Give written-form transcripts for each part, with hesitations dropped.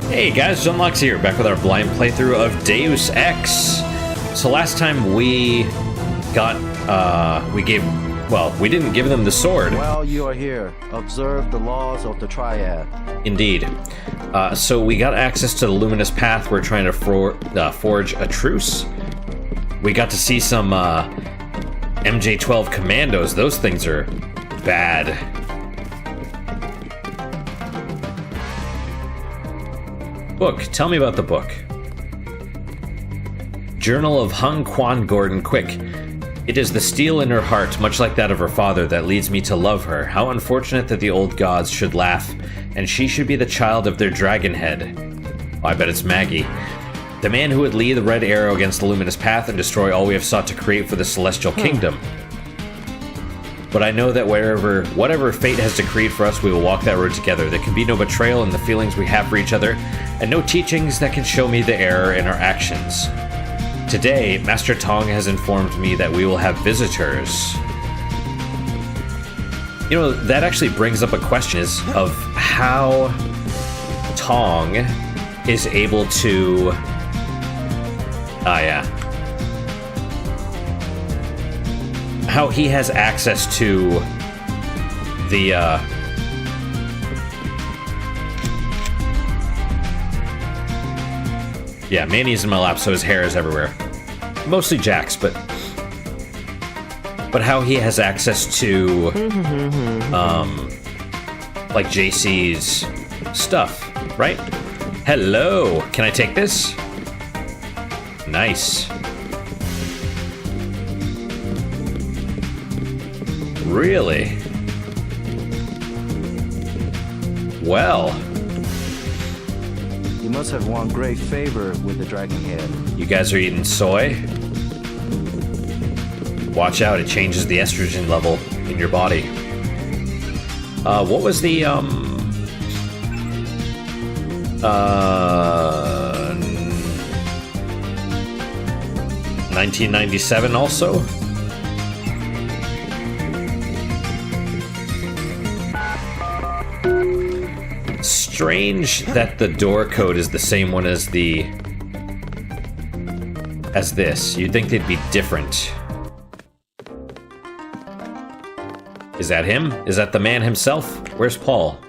Hey guys, Junlocks here, back with our blind playthrough of Deus Ex. So last time we got, we didn't give them the sword. While you are here, observe the laws of the Triad. Indeed. So we got access to the Luminous Path. We're trying to forge a truce. We got to see some MJ-12 commandos. Those things are bad. Book. Tell me about the book. Journal of Hung Quan Gordon Quick. It is the steel in her heart, much like that of her father, that leads me to love her. How unfortunate that the old gods should laugh, and she should be the child of their dragon head. Oh, I bet it's Maggie. The man who would lead the red arrow against the luminous path and destroy all we have sought to create for the celestial kingdom. But I know that whatever fate has decreed for us, we will walk that road together. There can be no betrayal in the feelings we have for each other, and no teachings that can show me the error in our actions. Today, Master Tong has informed me that we will have visitors. You know, that actually brings up a question of how Tong is able to... how he has access to the, yeah, Manny's in my lap, so his hair is everywhere. Mostly Jack's, but how he has access to, like JC's stuff, right? Hello, can I take this? Nice. Really? Well. You must have won great favor with the dragon head. You guys are eating soy? Watch out, it changes the estrogen level in your body. What was the, 1997 also? Strange that the door code is the same one as this. You'd think they'd be different. Is that him? Is that the man himself? Where's Paul?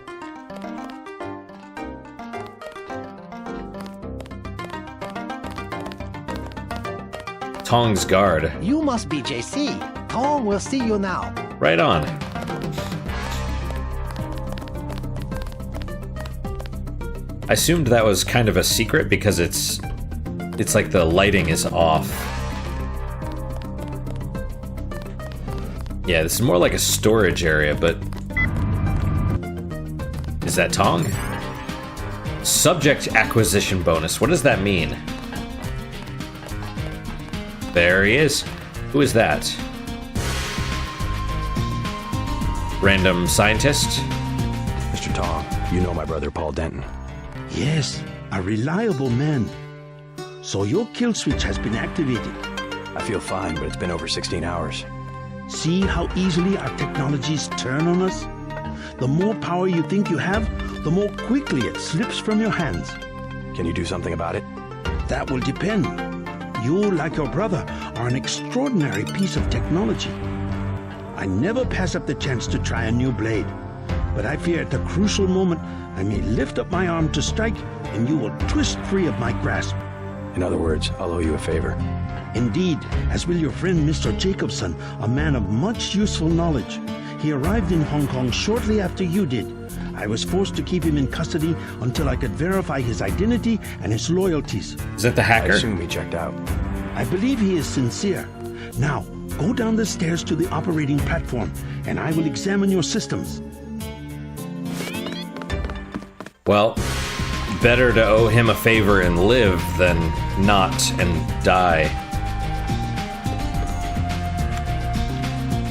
Tong's guard. You must be JC. Tong will see you now. Right on. I assumed that was kind of a secret because it's like the lighting is off. Yeah, this is more like a storage area, but... Is that Tong? Subject acquisition bonus. What does that mean? There he is. Who is that? Random scientist? Mr. Tong, you know my brother Paul Denton. Yes, a reliable man. So your kill switch has been activated. I feel fine, but it's been over 16 hours. See how easily our technologies turn on us? The more power you think you have, the more quickly it slips from your hands. Can you do something about it? That will depend. You, like your brother, are an extraordinary piece of technology. I never pass up the chance to try a new blade, but I fear at the crucial moment I may lift up my arm to strike, and you will twist free of my grasp. In other words, I'll owe you a favor. Indeed, as will your friend Mr. Jacobson, a man of much useful knowledge. He arrived in Hong Kong shortly after you did. I was forced to keep him in custody until I could verify his identity and his loyalties. Is that the hacker? I assume he checked out. I believe he is sincere. Now, go down the stairs to the operating platform, and I will examine your systems. Well, better to owe him a favor and live than not and die.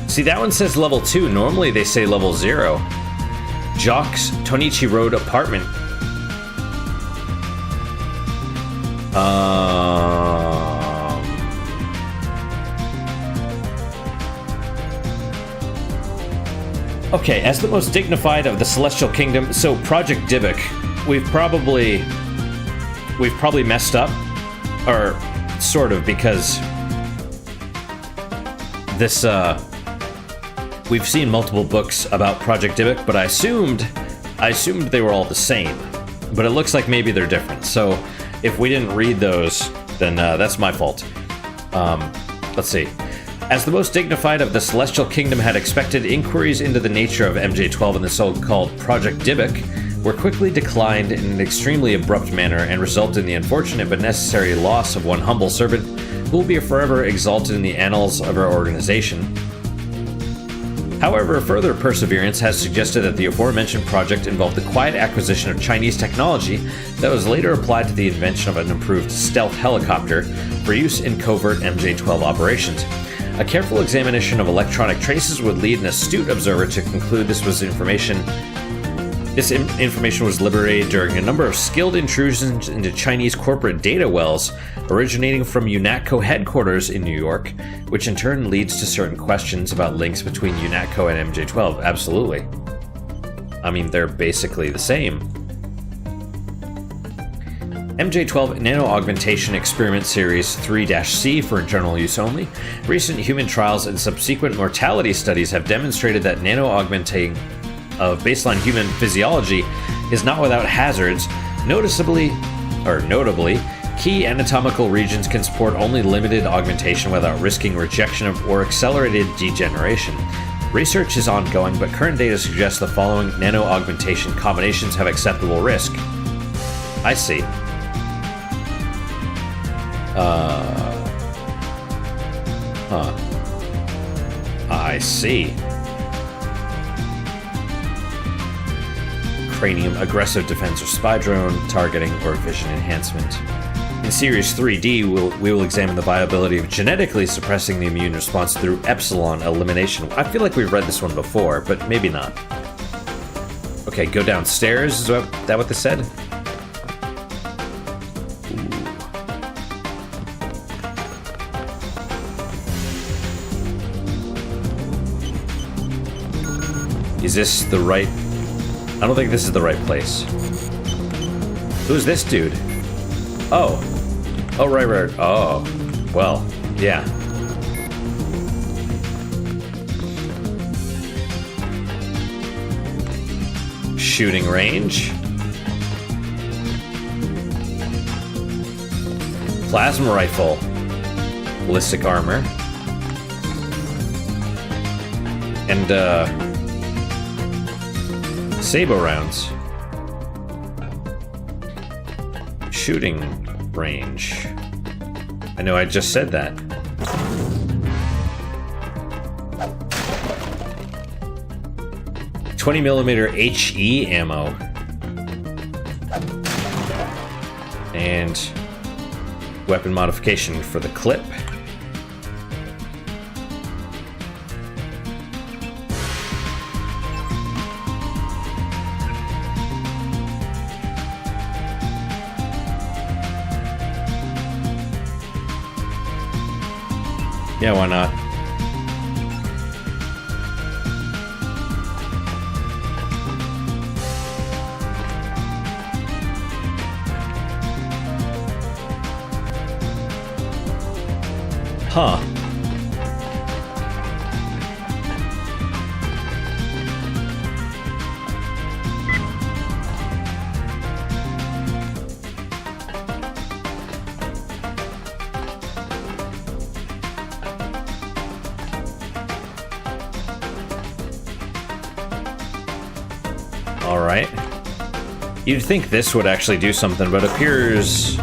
See, that one says level 2. Normally they say level 0. Jock's Tonichi Road apartment. Okay, as the most dignified of the Celestial Kingdom, so Project Dybbuk, we've probably we've probably messed up, or sort of, because this, we've seen multiple books about Project Dybbuk, but I assumed they were all the same. But it looks like maybe they're different. So if we didn't read those, then that's my fault. Let's see. As the most dignified of the Celestial Kingdom had expected, inquiries into the nature of MJ-12 and the so-called Project Dybbuk were quickly declined in an extremely abrupt manner and resulted in the unfortunate but necessary loss of one humble servant who will be forever exalted in the annals of our organization. However, further perseverance has suggested that the aforementioned project involved the quiet acquisition of Chinese technology that was later applied to the invention of an improved stealth helicopter for use in covert MJ-12 operations. A careful examination of electronic traces would lead an astute observer to conclude this information was liberated during a number of skilled intrusions into Chinese corporate data wells originating from UNATCO headquarters in New York, which in turn leads to certain questions about links between UNATCO and MJ-12. Absolutely. I mean, they're basically the same. MJ-12 Nano-Augmentation Experiment Series 3-C for internal use only. Recent human trials and subsequent mortality studies have demonstrated that nano-augmenting of baseline human physiology is not without hazards. Notably, key anatomical regions can support only limited augmentation without risking rejection or accelerated degeneration. Research is ongoing, but current data suggests the following nano-augmentation combinations have acceptable risk. I see. I see. Cranium, aggressive defense or spy drone, targeting, or vision enhancement. In Series 3D, we will examine the viability of genetically suppressing the immune response through epsilon elimination. I feel like we've read this one before, but maybe not. Okay, go downstairs, is that what this said? Is this the right... I don't think this is the right place. Who's this dude? Oh. Oh, right. Oh. Well, yeah. Shooting range. Plasma rifle. Ballistic armor. And, Sabo rounds. Shooting range. I know I just said that. .20mm HE ammo. And weapon modification for the clip. Yeah, why not? Huh. All right. You'd think this would actually do something, but it appears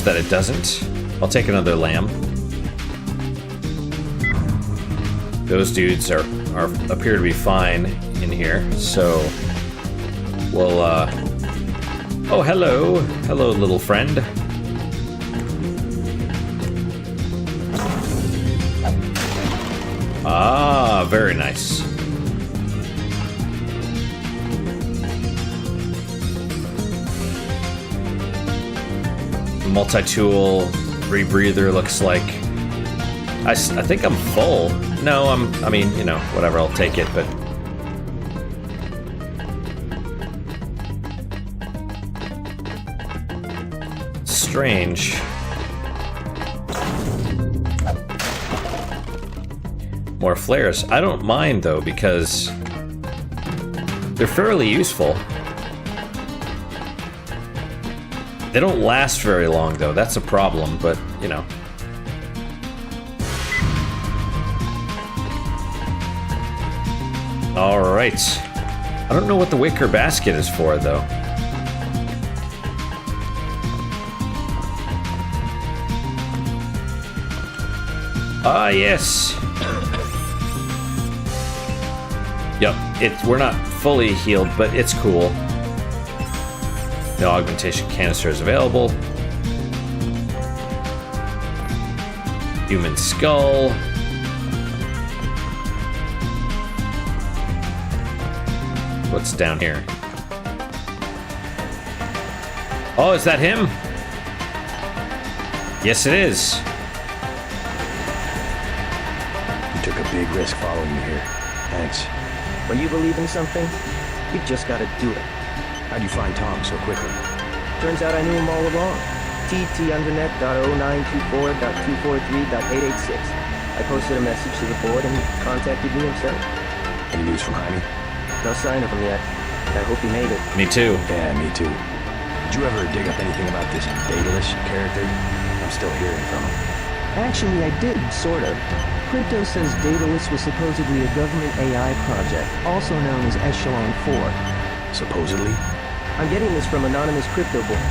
that it doesn't. I'll take another lamb. Those dudes appear to be fine in here, so we'll oh, hello. Hello, little friend. Ah, very nice. Multi-tool rebreather looks like. I think I'm full. No, I mean, you know, whatever, I'll take it, but... strange. More flares. I don't mind, though, because they're fairly useful. They don't last very long, though. That's a problem, but, you know. Alright. I don't know what the wicker basket is for, though. Ah, yes. Yep, we're not fully healed, but it's cool. No augmentation canister is available. Human skull. What's down here? Oh, is that him? Yes, it is. You took a big risk following me here. Thanks. When you believe in something, you just gotta do it. How'd you find Tom so quickly? Turns out I knew him all along. tt_undernet.0924.243.886. I posted a message to the board and he contacted me himself. Any news from Jaime? No sign of him yet. I hope he made it. Me too. Yeah, me too. Did you ever dig up anything about this Daedalus character? I'm still hearing from him. Actually, I did, sort of. Crypto says Daedalus was supposedly a government AI project, also known as Echelon 4. Supposedly? I'm getting this from anonymous crypto boards.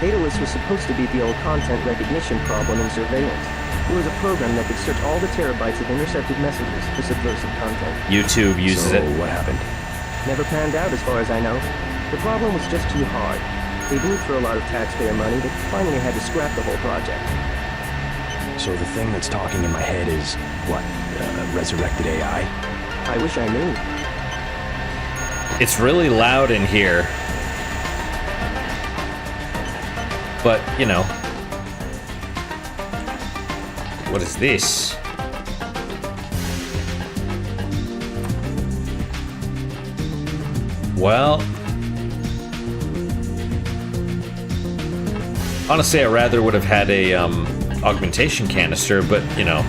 Daedalus was supposed to be the old content recognition problem in surveillance. It was a program that could search all the terabytes of intercepted messages for subversive content. YouTube uses it. What happened? Never panned out as far as I know. The problem was just too hard. They blew through a lot of taxpayer money that finally had to scrap the whole project. So the thing that's talking in my head is, what, resurrected AI? I wish I knew. It's really loud in here. But, you know. What is this? Well, honestly, I rather would have had a augmentation canister, but you know,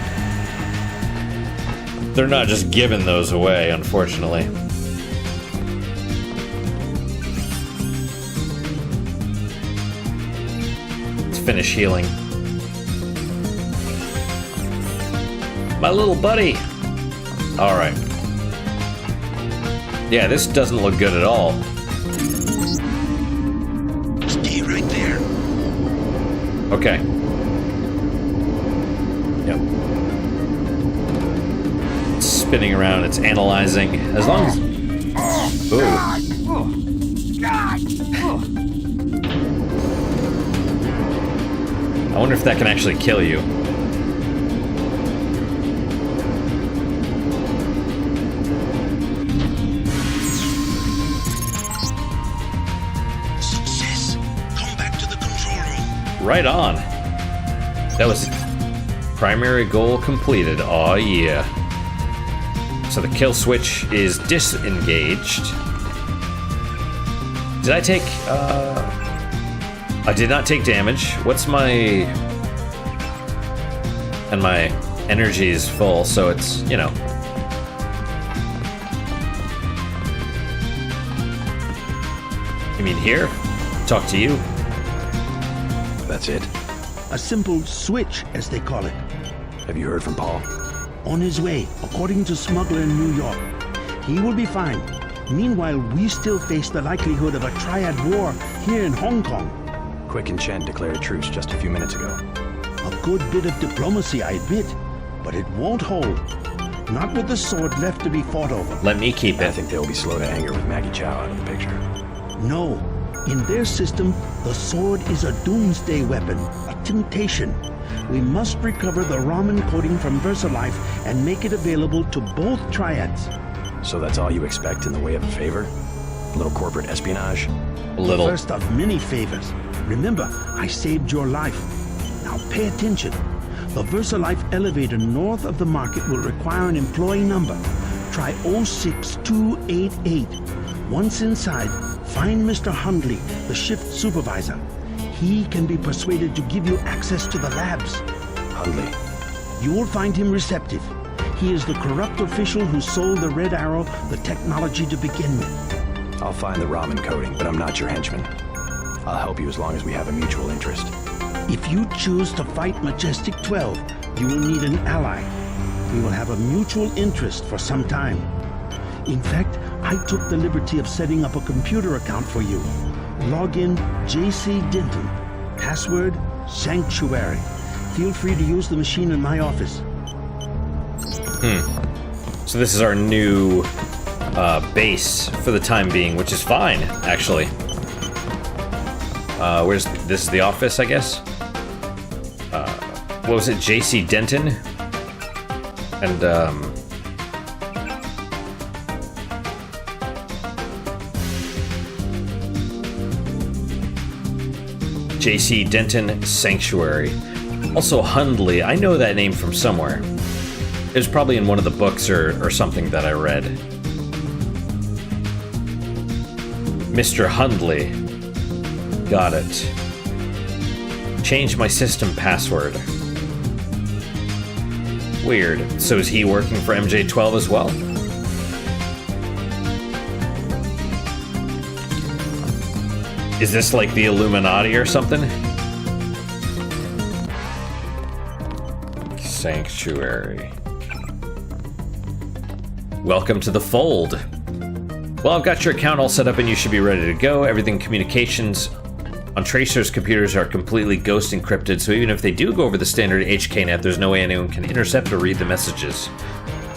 they're not just giving those away, unfortunately. Let's finish healing. My little buddy. All right. Yeah, this doesn't look good at all. Stay right there. Okay. Yep. It's spinning around, it's analyzing. As long as... Ooh. I wonder if that can actually kill you. Right on. That was primary goal completed. Aw, yeah. So the kill switch is disengaged. Did I take, I did not take damage. What's my... And my energy is full, so it's, you know. You mean here? Talk to you. That's it? A simple switch, as they call it. Have you heard from Paul? On his way, according to Smuggler in New York. He will be fine. Meanwhile, we still face the likelihood of a triad war here in Hong Kong. Quick and Chen declared a truce just a few minutes ago. A good bit of diplomacy, I admit, but it won't hold. Not with the sword left to be fought over. Let me keep I it. think they'll be slow to anger with Maggie Chow out of the picture. No. In their system, the sword is a doomsday weapon, a temptation. We must recover the ramen coating from VersaLife and make it available to both triads. So that's all you expect in the way of a favor? A little corporate espionage? A little. First of many favors. Remember, I saved your life. Now pay attention. The VersaLife elevator north of the market will require an employee number. Try 06288. Once inside, find Mr. Hundley, the shift supervisor. He can be persuaded to give you access to the labs. Hundley. You will find him receptive. He is the corrupt official who sold the Red Arrow the technology to begin with. I'll find the ramen coding, but I'm not your henchman. I'll help you as long as we have a mutual interest. If you choose to fight Majestic 12, you will need an ally. We will have a mutual interest for some time. In fact, I took the liberty of setting up a computer account for you. Login JC Denton. Password Sanctuary. Feel free to use the machine in my office. So this is our new base for the time being, which is fine, actually. This is the office, I guess? What was it? JC Denton? And, JC Denton Sanctuary. Also Hundley, I know that name from somewhere. It was probably in one of the books or something that I read. Mr. Hundley. Got it. Change my system password. Weird. So is he working for MJ12 as well? Is this like the Illuminati or something? Sanctuary. Welcome to the fold. Well, I've got your account all set up and you should be ready to go. Everything communications on Tracer's computers are completely ghost encrypted, so even if they do go over the standard HKNet, there's no way anyone can intercept or read the messages.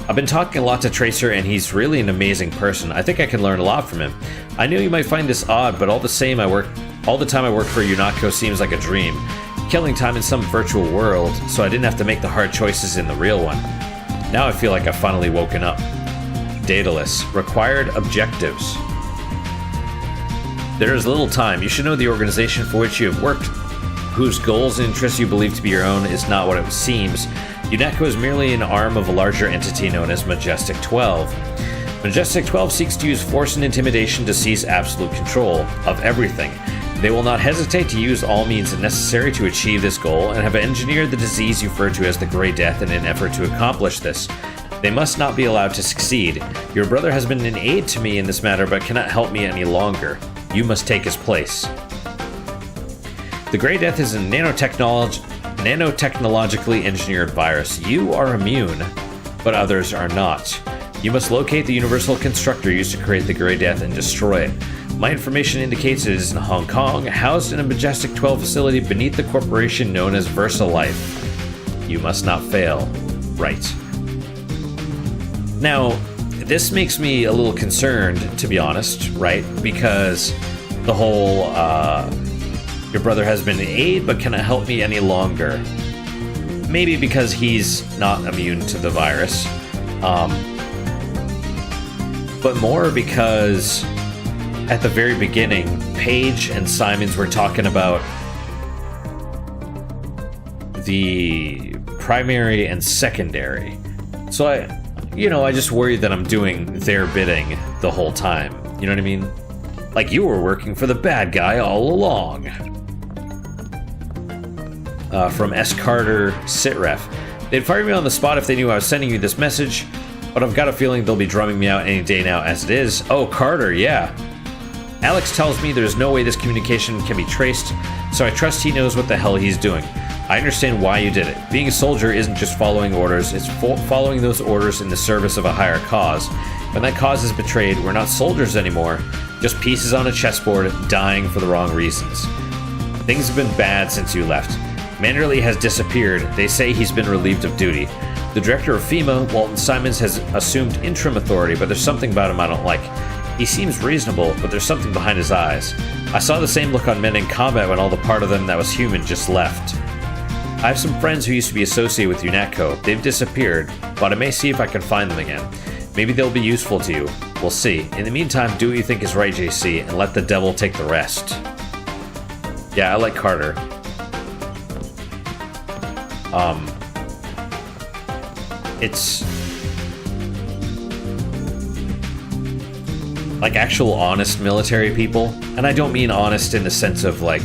I've been talking a lot to Tracer, and he's really an amazing person. I think I can learn a lot from him. I know you might find this odd, but all the time I work for UNATCO seems like a dream. Killing time in some virtual world, so I didn't have to make the hard choices in the real one. Now I feel like I've finally woken up. Daedalus. Required objectives. There is little time. You should know the organization for which you have worked, whose goals and interests you believe to be your own, is not what it seems. UNATCO is merely an arm of a larger entity known as Majestic 12. Majestic 12 seeks to use force and intimidation to seize absolute control of everything. They will not hesitate to use all means necessary to achieve this goal, and have engineered the disease you refer to as the Grey Death in an effort to accomplish this. They must not be allowed to succeed. Your brother has been an aid to me in this matter, but cannot help me any longer. You must take his place. The Grey Death is a nanotechnologically engineered virus. You are immune, but others are not. You must locate the universal constructor used to create the Grey Death and destroy it. My information indicates it is in Hong Kong, housed in a Majestic 12 facility beneath the corporation known as VersaLife. You must not fail. Right. Now, this makes me a little concerned, to be honest, right? Because the whole, your brother has been an aid, but cannot help me any longer. Maybe because he's not immune to the virus. But more because at the very beginning, Paige and Simons were talking about the primary and secondary. So I just worry that I'm doing their bidding the whole time. You know what I mean? Like you were working for the bad guy all along. From S. Carter Sitref. They'd fire me on the spot if they knew I was sending you this message, but I've got a feeling they'll be drumming me out any day now as it is. Oh, Carter, yeah. Alex tells me there's no way this communication can be traced, so I trust he knows what the hell he's doing. I understand why you did it. Being a soldier isn't just following orders, it's following those orders in the service of a higher cause. When that cause is betrayed, we're not soldiers anymore, just pieces on a chessboard dying for the wrong reasons. Things have been bad since you left. Manderley has disappeared. They say he's been relieved of duty. The director of FEMA, Walton Simons, has assumed interim authority, but there's something about him I don't like. He seems reasonable, but there's something behind his eyes. I saw the same look on men in combat when all the part of them that was human just left. I have some friends who used to be associated with UNATCO. They've disappeared, but I may see if I can find them again. Maybe they'll be useful to you. We'll see. In the meantime, do what you think is right, JC, and let the devil take the rest. Yeah, I like Carter. It's like actual honest military people, and I don't mean honest in the sense of like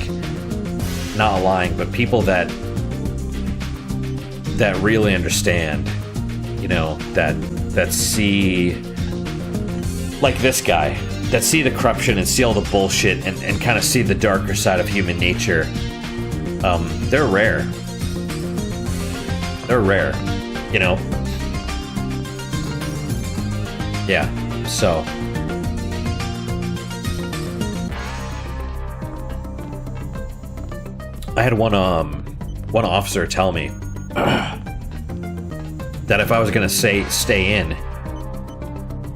not lying, but people that really understand, you know, that see, like this guy, that see the corruption and see all the bullshit and kind of see the darker side of human nature. They're rare. They're rare, you know? Yeah, so. I had one officer tell me that if I was gonna stay in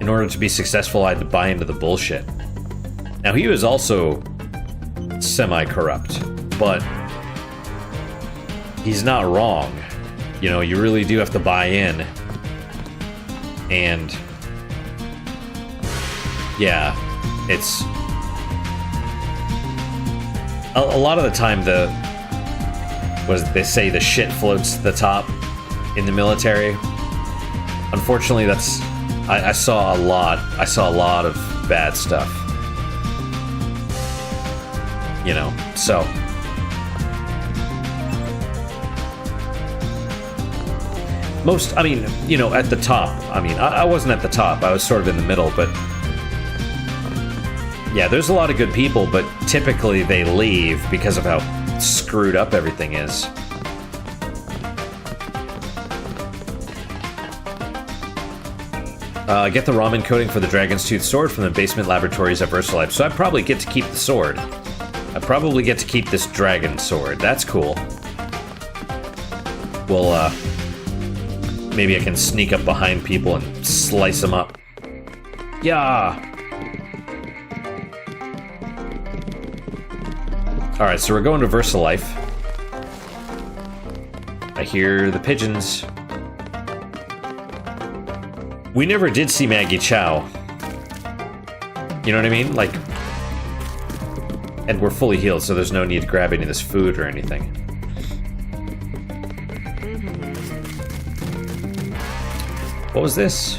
order to be successful, I had to buy into the bullshit. Now, he was also semi-corrupt, but he's not wrong. You know, you really do have to buy in. And yeah, it's a lot of the time they say the shit floats to the top in the military. Unfortunately, I saw a lot of bad stuff. You know, so I mean, you know, at the top. I mean, I wasn't at the top. I was sort of in the middle, but yeah, there's a lot of good people, but typically they leave because of how screwed up everything is. Get the ramen coating for the Dragon's Tooth sword from the basement laboratories at VersaLife. So I probably get to keep the sword. I probably get to keep this dragon sword. That's cool. Well, maybe I can sneak up behind people and slice them up. Yeah. Alright, so we're going to VersaLife. I hear the pigeons. We never did see Maggie Chow. You know what I mean? Like, and we're fully healed, so there's no need to grab any of this food or anything. What was this?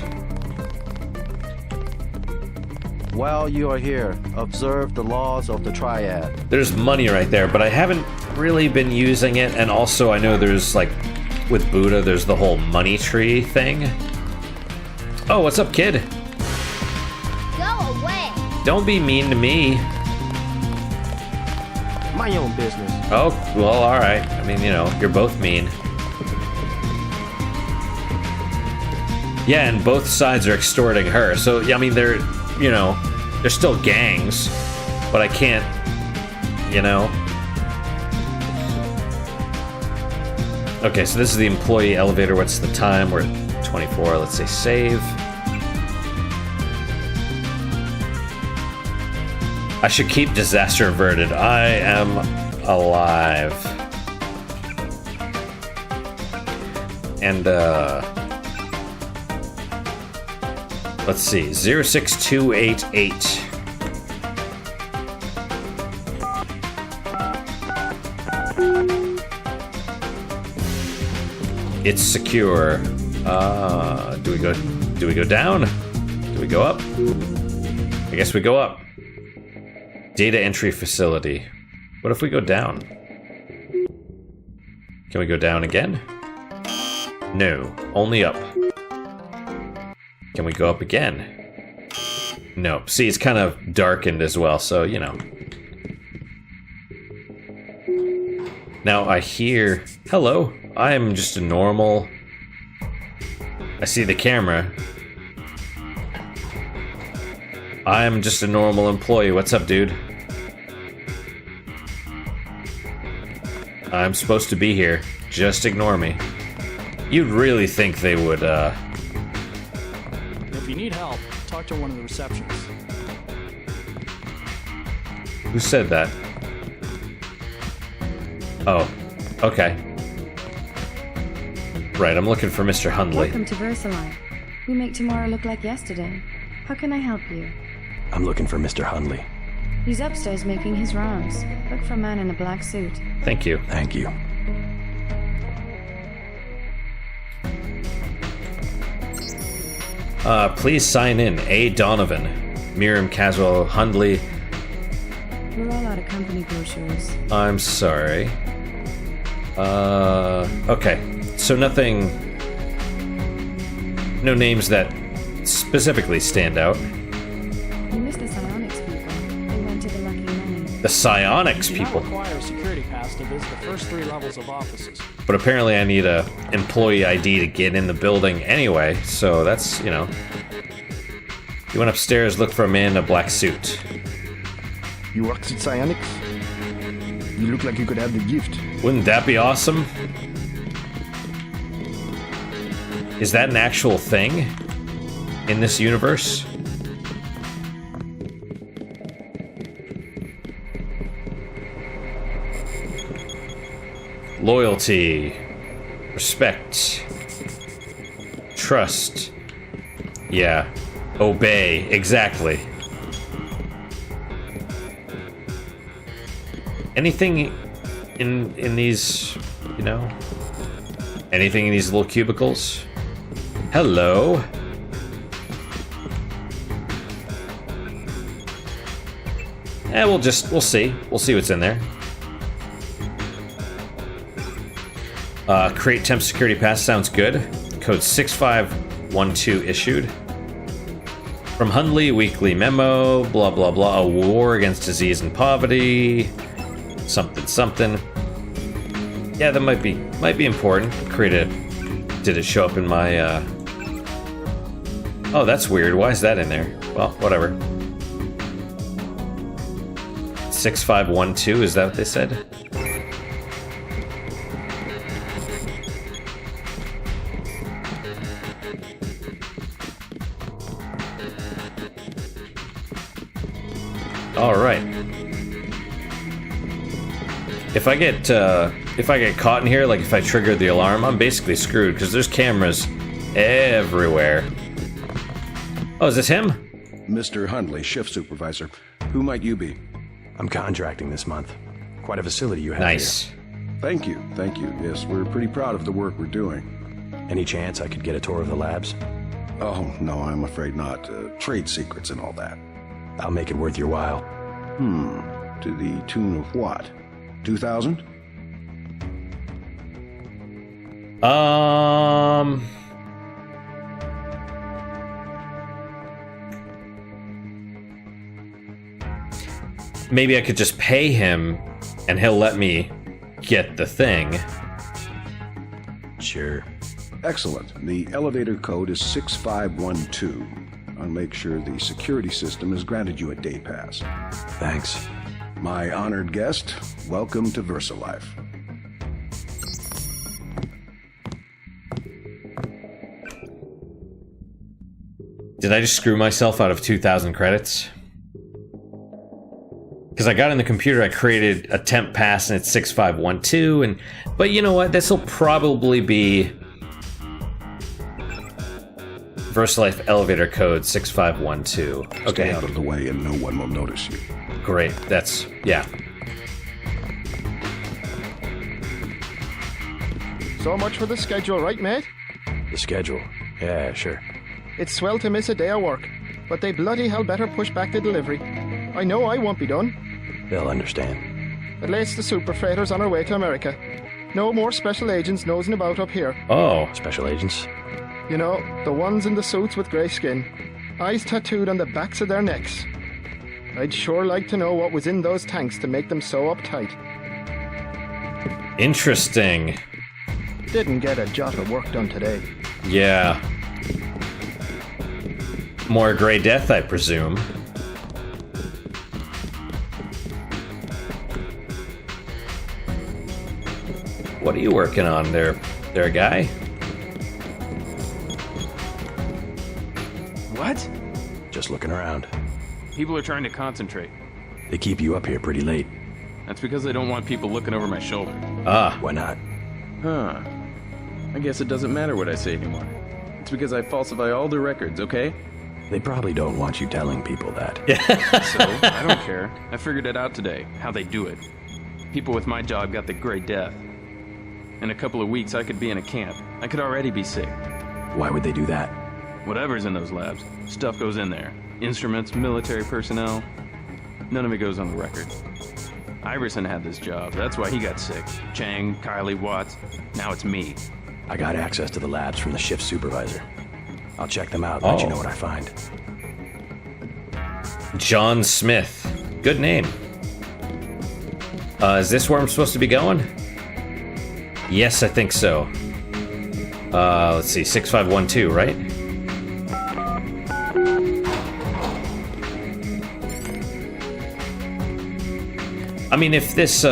While you are here, observe the laws of the triad. There's money right there, but I haven't really been using it, and also I know there's, like, with Buddha, there's the whole money tree thing. Oh, what's up, kid? Go away. Don't be mean to me. My own business. Oh, well, alright. I mean, you know, you're both mean. Yeah, and both sides are extorting her. So, yeah, I mean, they're, you know, they're still gangs, but I can't, you know. Okay, so this is the employee elevator. What's the time? We're at 24. Let's say save. I should keep disaster averted. I am alive. And, let's see, 06288. It's secure. Do we go down? Do we go up? I guess we go up. Data entry facility. What if we go down? Can we go down again? No, only up. Can we go up again? No. See, it's kind of darkened as well, so, you know. Now I hear... Hello, I am just a normal... I see the camera. I am just a normal employee. What's up, dude? I'm supposed to be here. Just ignore me. You'd really think they would, If you need help, talk to one of the receptionists. Who said that? Oh, okay. Right, I'm looking for Mr. Hundley. Welcome to VersaLife. We make tomorrow look like yesterday. How can I help you? I'm looking for Mr. Hundley. He's upstairs making his rounds. Look for a man in a black suit. Thank you. Thank you. Please sign in. A. Donovan. Miriam Caswell. Hundley. We're all out of company brochures. I'm sorry. Okay. So nothing... No names that specifically stand out. You missed the psionics people. They went to the Lucky Money. The psionics You do not people. require a security pass to visit the first 3 levels of offices. But apparently I need a employee ID to get in the building anyway, so that's, you know... You went upstairs, look for a man in a black suit. You work at Psionics? You look like you could have the gift. Wouldn't that be awesome? Is that an actual thing in this universe? Loyalty, respect, trust. Yeah, obey, exactly. Anything in these, you know, anything in these little cubicles? Hello. We'll see. We'll see what's in there. Create temp security pass sounds good. Code 6512 issued. From Hundley, weekly memo, blah, blah, blah. A war against disease and poverty. Something, something. Yeah, that might be important. Did it show up in my, Oh, that's weird. Why is that in there? Well, whatever. 6512, is that what they said? All right. If I get caught in here, like if I trigger the alarm, I'm basically screwed because there's cameras everywhere. Oh, is this him? Mr. Hundley, shift supervisor. Who might you be? I'm contracting this month. Quite a facility you have Nice. here. Thank you, thank you. Yes, we're pretty proud of the work we're doing. Any chance I could get a tour of the labs? Oh, no, I'm afraid not. Trade secrets and all that. I'll make it worth your while. To the tune of what? 2,000? Maybe I could just pay him and he'll let me get the thing. Sure. Excellent. The elevator code is 6512. I'll make sure the security system has granted you a day pass. Thanks. My honored guest, welcome to VersaLife. Did I just screw myself out of 2,000 credits? Because I got in the computer, I created a temp pass and it's 6512, but you know what? This will probably be VersaLife elevator code 6512. Stay Okay. out of the way and no one will notice you. Great. Yeah. So much for the schedule, right, mate? The schedule? Yeah, sure. It's swell to miss a day of work, but they bloody hell better push back the delivery. I know I won't be done. They'll understand. At least the super freighters on our way to America. No more special agents nosing about up here. Oh. Special agents? You know, the ones in the suits with grey skin. Eyes tattooed on the backs of their necks. I'd sure like to know what was in those tanks to make them so uptight. Interesting. Didn't get a jot of work done today. Yeah. More Grey Death, I presume. What are you working on there, guy? What? Just looking around. People are trying to concentrate. They keep you up here pretty late. That's because they don't want people looking over my shoulder. Ah. Why not? Huh. I guess it doesn't matter what I say anymore. It's because I falsify all the records, okay? They probably don't want you telling people that. So, I don't care. I figured it out today, how they do it. People with my job got the Grey Death. In a couple of weeks, I could be in a camp. I could already be sick. Why would they do that? Whatever's in those labs, stuff goes in there. Instruments, military personnel. None of it goes on the record. Iverson had this job. That's why he got sick. Chang, Kylie, Watts. Now it's me. I got access to the labs from the shift supervisor. I'll check them out and let you know what I find. John Smith. Good name. Is this where I'm supposed to be going? Yes, I think so. Let's see, 6512, right? I mean, if this,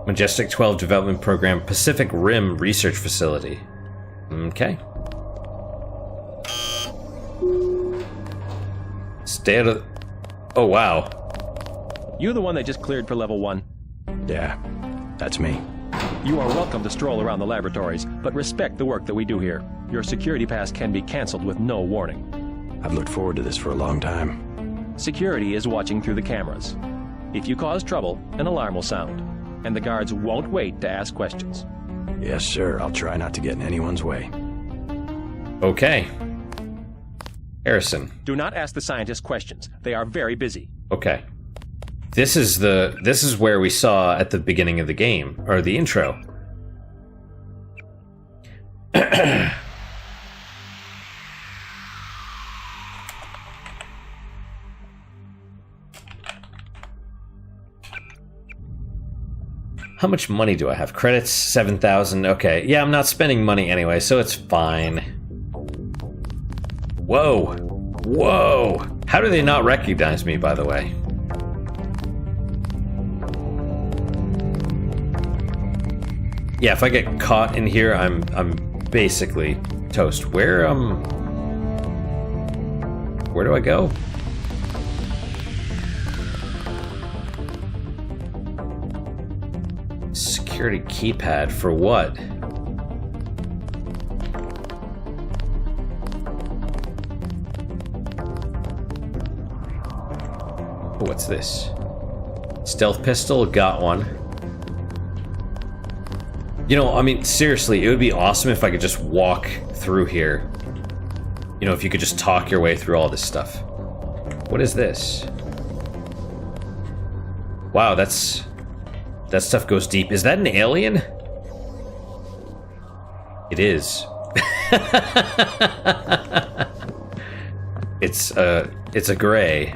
Majestic 12 Development Program, Pacific Rim Research Facility. Okay. Stay out of... Oh, wow. You the one they just cleared for level 1? Yeah, that's me. You are welcome to stroll around the laboratories, but respect the work that we do here. Your security pass can be cancelled with no warning. I've looked forward to this for a long time. Security is watching through the cameras. If you cause trouble, an alarm will sound, and the guards won't wait to ask questions. Yes, sir. I'll try not to get in anyone's way. Okay. Harrison. Do not ask the scientists questions. They are very busy. Okay. This is where we saw at the beginning of the game, or the intro. How much money do I have? Credits, 7,000. Okay, yeah, I'm not spending money anyway, so it's fine. Whoa! Whoa! How do they not recognize me, by the way? Yeah, if I get caught in here, I'm basically toast. Where do I go? Security keypad for what? Oh, what's this? Stealth pistol, got one. You know, I mean, seriously, it would be awesome if I could just walk through here. You know, if you could just talk your way through all this stuff. What is this? Wow, that stuff goes deep. Is that an alien? It is. It's a gray.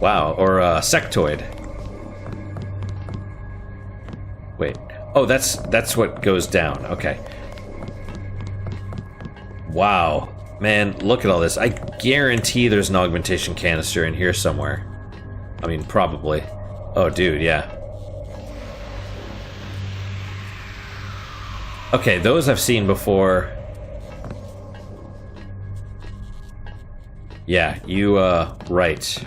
Wow, or a sectoid. Wait. Oh, that's what goes down. Okay. Wow. Man, look at all this. I guarantee there's an augmentation canister in here somewhere. I mean, probably. Oh, dude, yeah. Okay, those I've seen before. Yeah, you, right.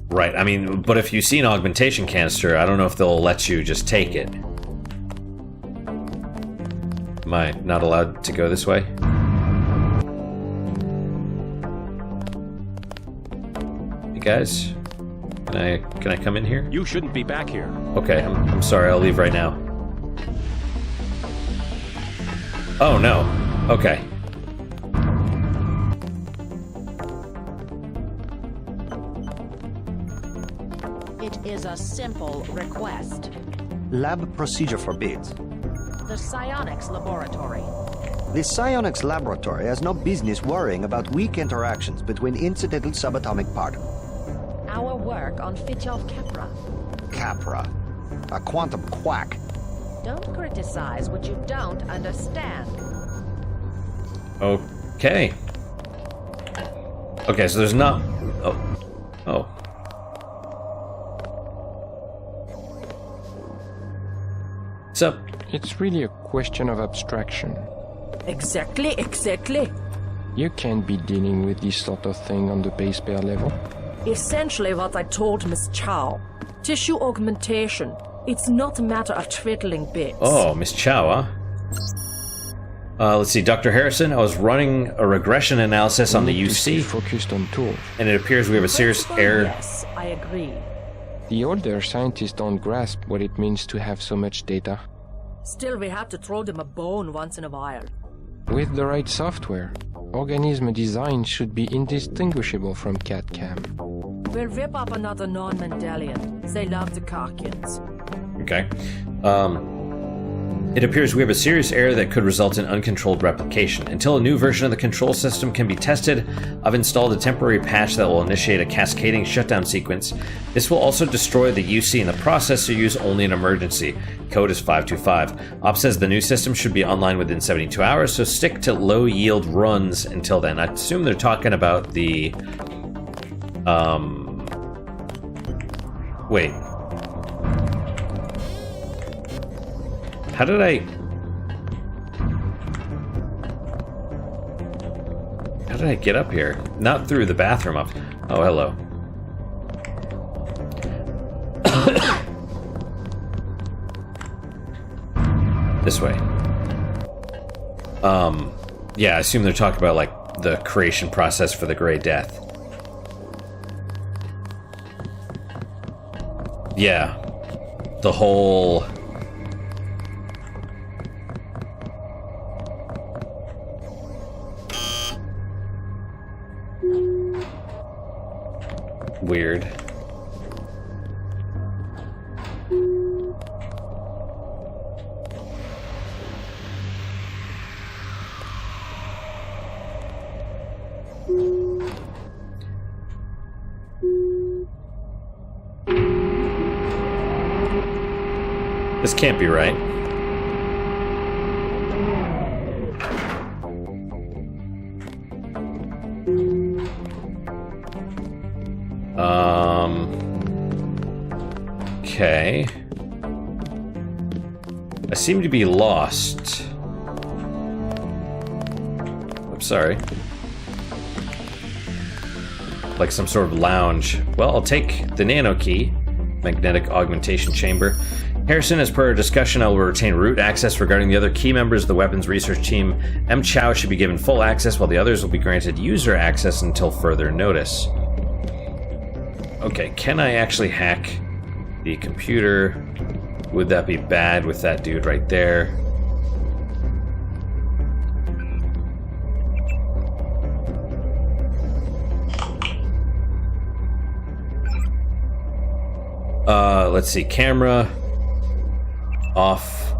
Right, I mean, but if you see an augmentation canister, I don't know if they'll let you just take it. Am I not allowed to go this way? Hey guys, can I come in here? You shouldn't be back here. Okay, I'm sorry, I'll leave right now. Oh no, okay. It is a simple request. Lab procedure forbids. The psionics laboratory. The psionics laboratory has no business worrying about weak interactions between incidental subatomic particles. Our work on Fitjof Capra. Capra. A quantum quack. Don't criticize what you don't understand. Okay. Okay, so there's not... Oh. What's up? It's really a question of abstraction. Exactly. You can't be dealing with this sort of thing on the base pair level. Essentially what I told Miss Chow. Tissue augmentation. It's not a matter of twiddling bits. Oh, Miss Chow, huh? Let's see, Dr. Harrison, I was running a regression analysis on the UC. Focused on tools. And it appears we have a serious error. Yes, I agree. The older scientists don't grasp what it means to have so much data. Still, we have to throw them a bone once in a while. With the right software, organism design should be indistinguishable from CAD-CAM. We'll rip up another non-Mendelian. They love the Karkians. Okay. It appears we have a serious error that could result in uncontrolled replication. Until a new version of the control system can be tested, I've installed a temporary patch that will initiate a cascading shutdown sequence. This will also destroy the UC in the process, so use only in emergency. Code is 525. Op says the new system should be online within 72 hours, so stick to low-yield runs until then. I assume they're talking about the... Wait. How did I get up here? Not through the bathroom up. Oh, hello. This way. Yeah, I assume they're talking about, like, the creation process for the Grey Death. Yeah. The whole... Weird. This can't be right. Okay. I seem to be lost. I'm sorry. Like some sort of lounge. Well, I'll take the nano key. Magnetic augmentation chamber. Harrison, as per our discussion, I will retain root access regarding the other key members of the weapons research team. M. Chow should be given full access, while the others will be granted user access until further notice. Okay, can I actually hack the computer? Would that be bad with that dude right there? Let's see, camera off,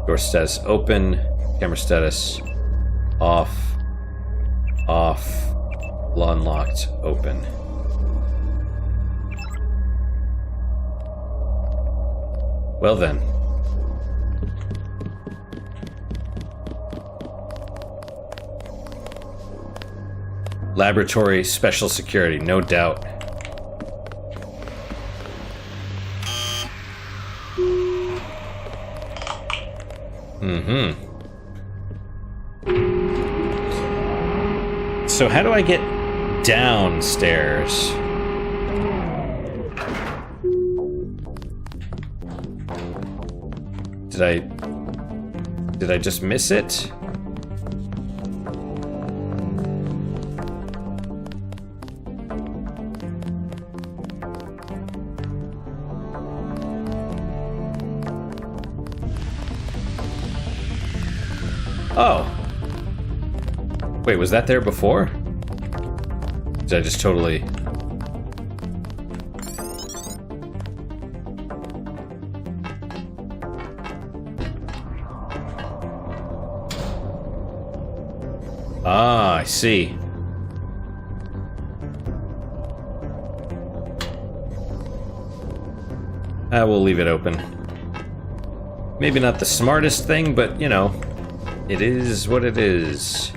door status open, camera status off, unlocked, open. Well then. Laboratory, special security, no doubt. So how do I get downstairs? Did I just miss it? Oh. Wait, was that there before? Did I just totally... Ah, I see. I will leave it open. Maybe not the smartest thing, but, you know, it is what it is.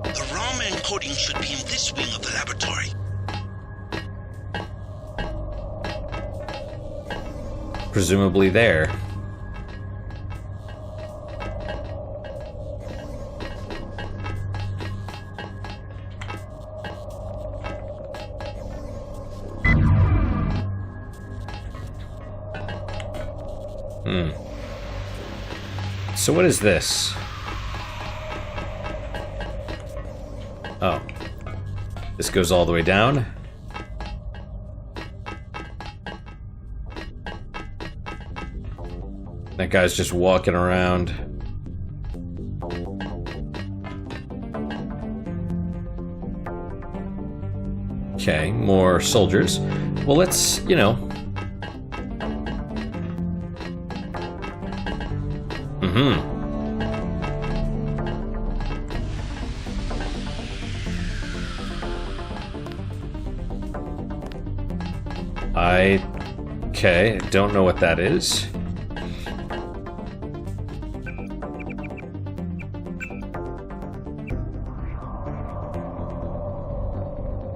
The ROM encoding should be in this wing of the laboratory. Presumably there. So what is this? Oh. This goes all the way down. That guy's just walking around. Okay, more soldiers. Well, let's, you know... Okay, don't know what that is.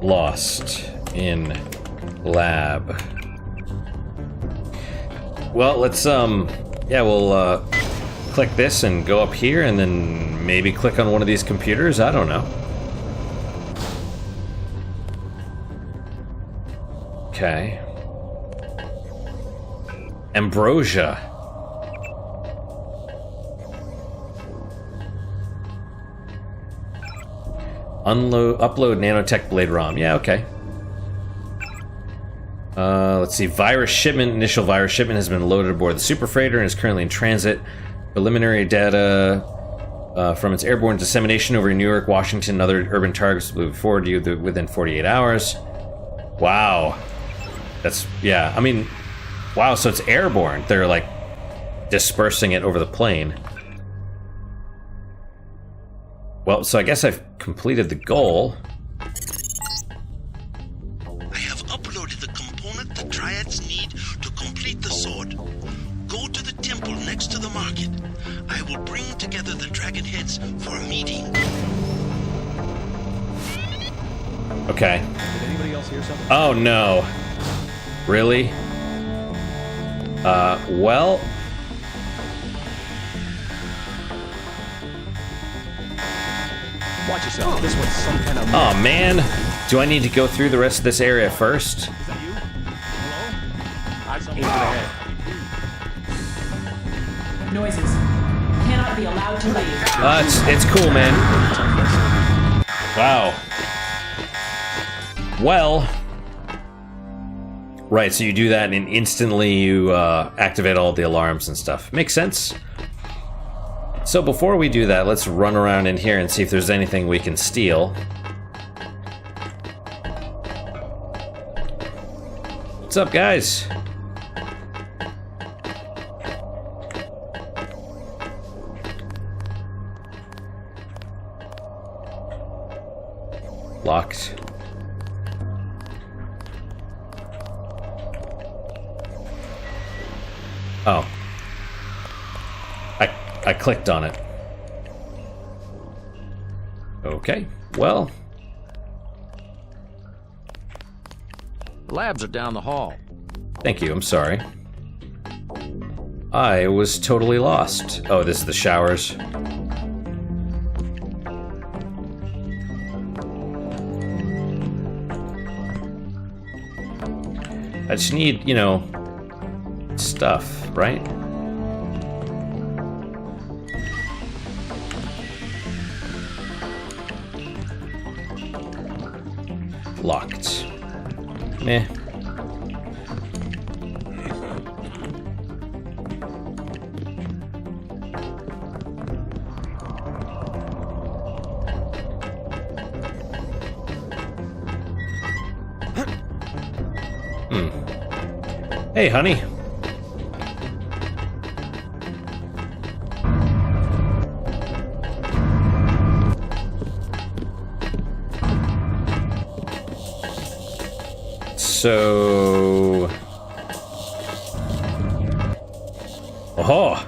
Lost in lab. Well, let's yeah, we'll click this and go up here and then maybe click on one of these computers. I don't know. Okay. Ambrosia. Upload nanotech blade ROM. Yeah, okay. Let's see. Virus shipment. Initial virus shipment has been loaded aboard the super freighter and is currently in transit. Preliminary data from its airborne dissemination over New York, Washington, and other urban targets will be forwarded to you within 48 hours. Wow. That's, yeah, I mean, wow, so it's airborne. They're, like, dispersing it over the plane. Well, so I guess I've completed the goal. I have uploaded the component the Triads need to complete the sword. Go to the temple next to the market. I will bring together the dragon heads for a meeting. Okay. Did anybody else hear something? Oh, no. Really? Well... Watch yourself. This one's some kind of... Oh, man. Do I need to go through the rest of this area first? Is that you? Hello? Eyes into the head. Noises. Cannot be allowed to leave. It's cool, man. Wow. Well... Right, so you do that and instantly you activate all the alarms and stuff. Makes sense. So before we do that, let's run around in here and see if there's anything we can steal. What's up, guys? Locked. Oh. I clicked on it. Okay, well. Labs are down the hall. Thank you, I'm sorry. I was totally lost. Oh, this is the showers. I just need, you know, stuff, right? Locked. Meh. Hey, honey. So... Oh!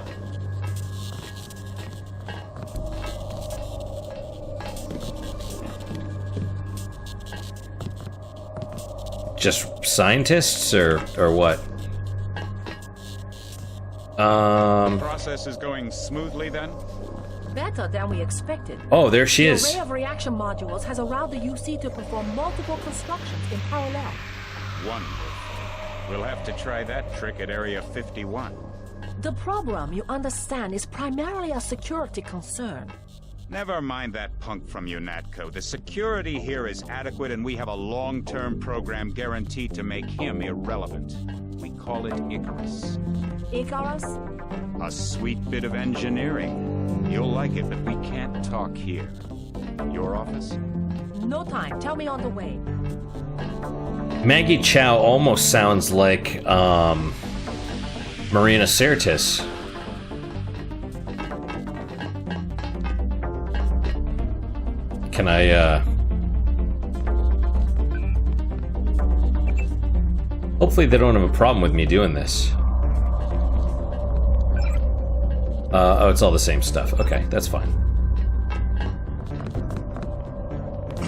Just scientists, or what? Process is going smoothly then? Better than we expected. Oh, there she is. The array of reaction modules has allowed the UC to perform multiple constructions in parallel. Wonderful. We'll have to try that trick at Area 51. The problem, you understand, is primarily a security concern. Never mind that punk from UNATCO. The security here is adequate, and we have a long-term program guaranteed to make him irrelevant. We call it Icarus. Icarus? A sweet bit of engineering. You'll like it, but we can't talk here. Your office? No time. Tell me on the way. Maggie Chow almost sounds like Marina Sirtis. Can I hopefully they don't have a problem with me doing this. Oh, it's all the same stuff. Okay, that's fine.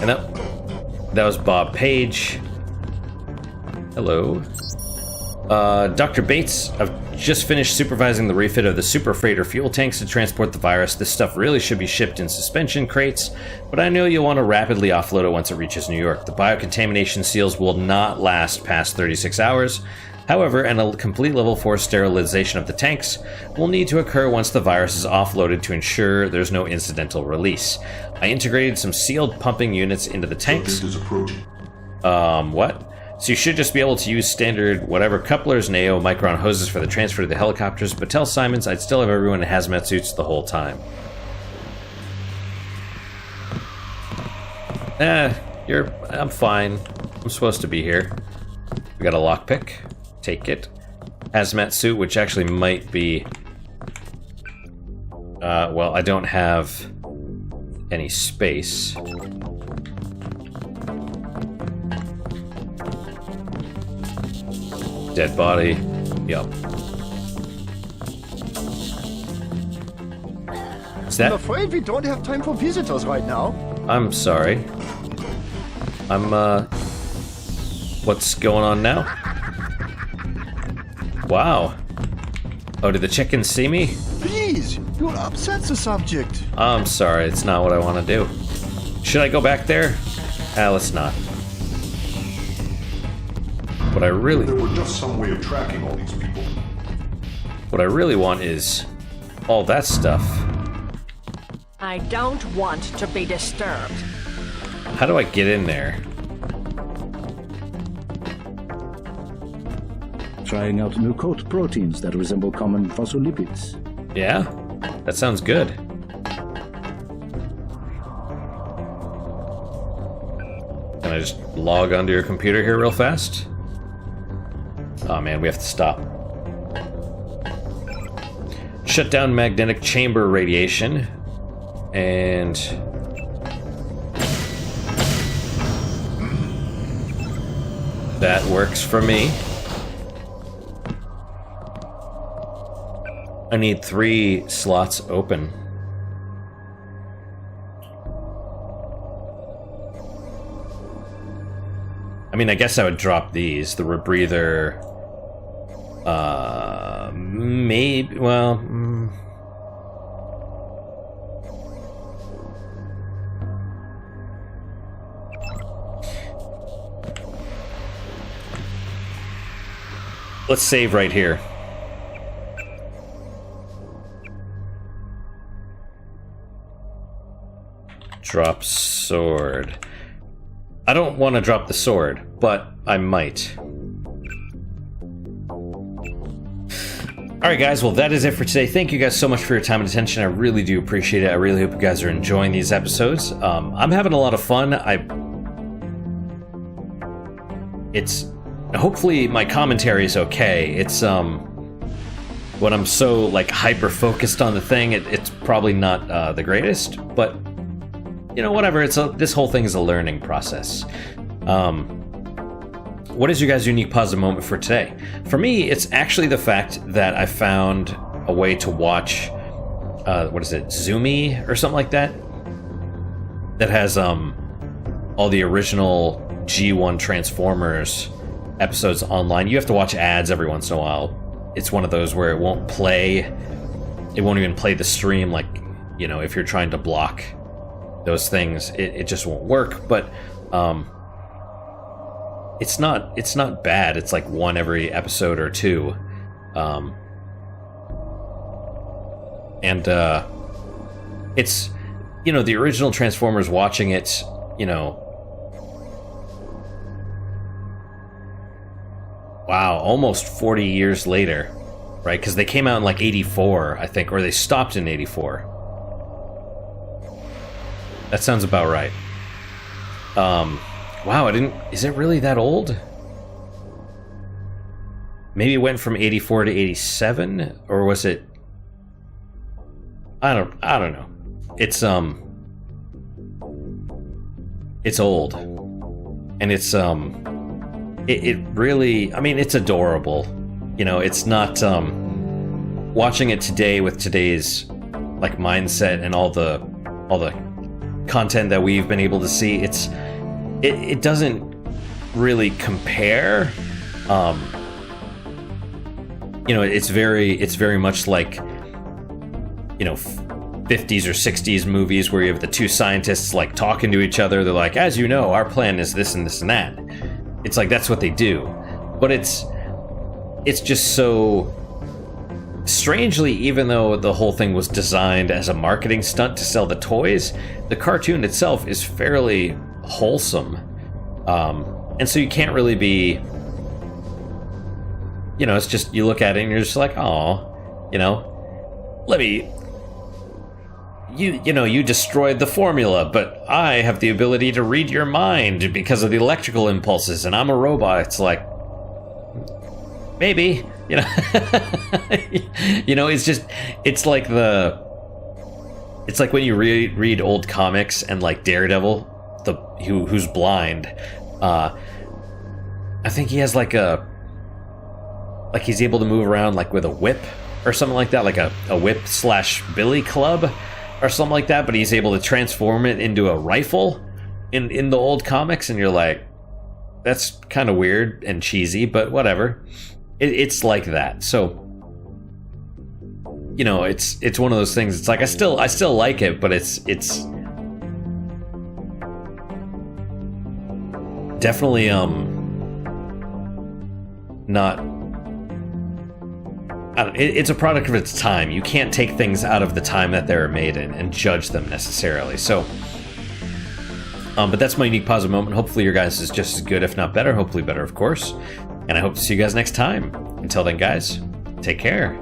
And that was Bob Page. Hello. Dr. Bates, I've just finished supervising the refit of the super freighter fuel tanks to transport the virus. This stuff really should be shipped in suspension crates, but I know you'll want to rapidly offload it once it reaches New York. The biocontamination seals will not last past 36 hours. However, a complete level 4 sterilization of the tanks will need to occur once the virus is offloaded to ensure there's no incidental release. I integrated some sealed pumping units into the tanks. Subject is approaching. What? So you should just be able to use standard whatever couplers and AO micron hoses for the transfer to the helicopters, but tell Simons I'd still have everyone in hazmat suits the whole time. I'm fine. I'm supposed to be here. We got a lockpick. Take it. Hazmat suit, which actually might be... well, I don't have any space. Dead body. Yup. Is that... I'm afraid we don't have time for visitors right now. I'm sorry. What's going on now? Wow. Oh, did the chickens see me? Please, you'll upset the subject. I'm sorry, it's not what I want to do. Should I go back there? Let's not. What I really... There were just some way of tracking all these people. What I really want is all that stuff. I don't want to be disturbed. How do I get in there? Trying out new coat proteins that resemble common phospholipids. Yeah? That sounds good. Can I just log onto your computer here real fast? Oh man, we have to stop. Shut down magnetic chamber radiation. And... that works for me. I need 3 slots open. I mean, I guess I would drop these. The rebreather... maybe... well... Let's save right here. Drop sword. I don't want to drop the sword, but I might. Alright guys, well that is it for today. Thank you guys so much for your time and attention. I really do appreciate it. I really hope you guys are enjoying these episodes. I'm having a lot of fun. Hopefully my commentary is okay. It's when I'm so like hyper focused on the thing, it's probably not the greatest, but you know, whatever. This whole thing is a learning process. What is your guys' unique positive moment for today? For me, it's actually the fact that I found a way to watch, what is it, Zoomy or something like that? That has all the original G1 Transformers episodes online. You have to watch ads every once in a while. It's one of those where it won't even play the stream, like, you know, if you're trying to block those things, it just won't work. But it's not bad. It's like one every episode or two, and it's, you know, the original Transformers, watching it, you know, wow, almost 40 years later, right? Because they came out in like 84, I think, or they stopped in 84. That sounds about right. Wow, is it really that old? Maybe it went from 84 to 87, or was it? I don't know. It's old, and it's it really, I mean, it's adorable. You know, it's not watching it today with today's like mindset and all the content that we've been able to see. It doesn't really compare. You know, it's very much like, you know, 50s or 60s movies where you have the two scientists like talking to each other. They're like, as you know, our plan is this and this and that. It's like, that's what they do. But it's just so strangely, even though the whole thing was designed as a marketing stunt to sell the toys, the cartoon itself is fairly wholesome. And so you can't really be, you know, it's just, you look at it and you're just like, oh, you know, you destroyed the formula, but I have the ability to read your mind because of the electrical impulses, and I'm a robot. It's like, maybe, you know, you know, it's like when you read old comics and like Daredevil, who's blind. I think he has like he's able to move around like with a whip or something like that, like a whip / billy club or something like that, but he's able to transform it into a rifle in the old comics, and you're like, that's kind of weird and cheesy, but whatever. It's like that. So, you know, it's one of those things. It's like I still like it, but it's definitely not. It's a product of its time. You can't take things out of the time that they were made in and judge them necessarily. So, but that's my unique positive moment. Hopefully your guys is just as good, if not better. Hopefully better, of course. And I hope to see you guys next time. Until then, guys, take care.